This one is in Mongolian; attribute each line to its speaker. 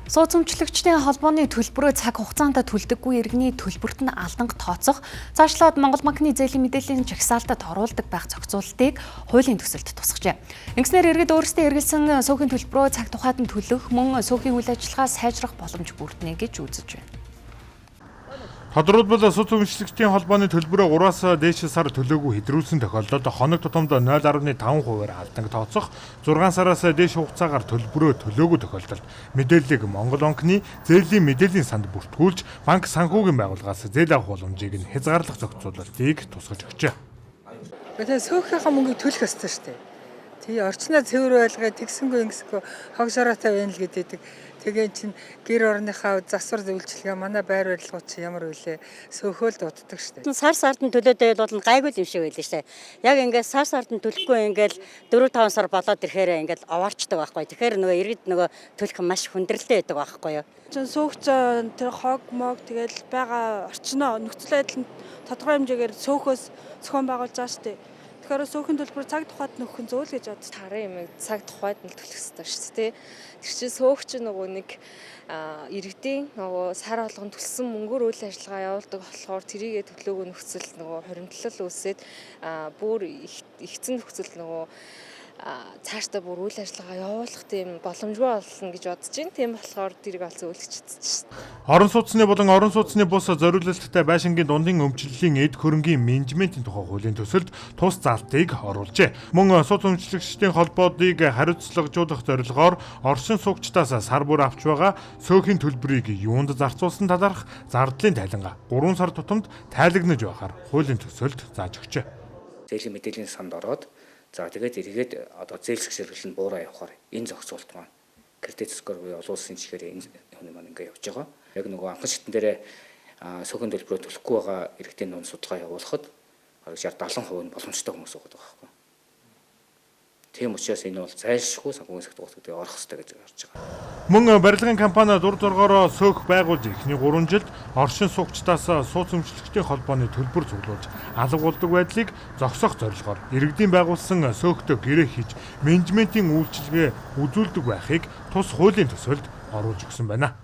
Speaker 1: Сууц өмчлөгчдийн холбооны төлбөрөө цаг хугацаанд төлдөггүй иргэний төлбөрт нь алданг тооцох, цаашлаад Монгол банкны зээлийн мэдээллийн жагсаалтад оруулдаг байх зохицуултыг хуулийн төсөлд тусгажээ. Ингэснээр иргэд өөрсдөө хэрэгэлсэн суугийн төлбөрөө цаг тухайд нь төлөх, мөн суугийн үйл ажиллагаа сайжрах боломж бүрднэ гэж үзэж байна.
Speaker 2: Тодорхойлбол сууц өмчлөгчдийн холбооны төлбөрөө 3-аас дээш сар төлөөгүй хэтрүүлсэн тохиолдолд хоног тутамд 0.5%-аар алданг тооцох, 6 сараас дээш хугацаагаар төлбөрөө төлөөгүй тохиолдолд мэдээллийг Монгол банкны зээлийн мэдээллийн санд бүртгүүлж, банк санхүүгийн байгууллагаас зээл авах боломжийг нь хязгаарлах зохицуулалтыг тусгаж өгчээ.
Speaker 3: Тэгээ сөөхийнхаа мөнгийг төлөх ёстой шүү дээ. Тий орчноо цэвэр байлгаа тэгсэнгүй ингэсгүй хог шороотой байна л гэдэг. Тэгээ чин гэр орныхаа засвар зөвлөлтөлгээ манай байр барилгууд чи ямар үлээ сөөхөөл дутдаг шүү дээ.
Speaker 4: Сар сард нь төлөөд бол гайгүй юм шиг байлаа шүү дээ. Яг ингээд сар сард нь төлөхгүй ингээд 4-5 сар болоод ирэхээр ингээд овоорчдаг байхгүй. Тэгэхээр нөгөө иргэд нөгөө төлөх маш хүндрэлтэй байдаг байхгүй юу.
Speaker 5: Чин сөөгч тэр хог мог тэгэл байгаа орчноо нөхцөл байдал нь тодорхой хэмжээгээр сөөхөөс зохион байгуулж байгаа шүү дээ. Тэгэхээр сөөхийн төлбөр цаг тухайд нөхөх нь зөв л гэж бодсон.
Speaker 6: Тарын юм цаг тухайд нь төлөх ёстой шүү дээ. Тэр чинь сөөгч нөгөө нэг иргэдийн нөгөө сар болгон төлсөн мөнгөөр үйл ажиллагаа явуулдаг болохоор тэрийгэ төлөөгөө нөхцөл нөгөө хоримтлал үүсээд бүр ихцэн нөхцөл нөгөө цаашдаа бүр үйл ажиллагаа явуулах тийм боломжгүй болно гэж бодож байна. Тийм болохоор тэрийг олзон үйлчлэгдэж байна.
Speaker 2: Орон сууцны болон орон сууцны бус зориулалттай байшингийн дундын өмчлөлийн эд хөрөнгийн менежментийн тухай хуулийн төсөлд тус залтыг оруулжээ. Мөн сууц өмчлөгчдийн холбоодыг хариуцлагажуулах зорилгоор оршин суугчдаас сар бүр авч байгаа сөөхийн төлбөрийг юунд зарцуулсан талаарх зардлын тайлангаа 3 сар тутамд тайлагнаж байхаар хуулийн төсөлд зааж өгчээ.
Speaker 7: Зээлийн мэдээллийн санд ороод за тэгээд эргээд одоо зээлсэх ширхэл нь буураа явахаар энэ зохицуулт маань кредит скор буюу олон улсын чигээр энэ хүн маань ингээ явж байгаа. Яг нөгөө анхан шатн дээрээ сөөхийн төлбөрөө төлөхгүй байгаа иргэдийн дунд судалгаа явуулахад 60-70% нь боломжтой хүмүүс байгаа байхгүй. Тийм учраас энэ бол зайлшгүй санхүүгийн сектор гэдэг орох хэрэгтэй гэж харж байгаа.
Speaker 2: Мөн барилгын компани дур зоргоороо сөөх байгуулж эхний 3 жилд оршин суугчдаас сууц өмчлөгчдийн холбооны төлбөр цуглуулж алга болдог байдлыг зогсоох зорилгоор иргэдийн байгуулсан сөөхтөө гэрээ хийж менежментийн үйлчилгээ үзүүлдэг байхыг тус хуулийн төсөлд оруулж өгсөн байна.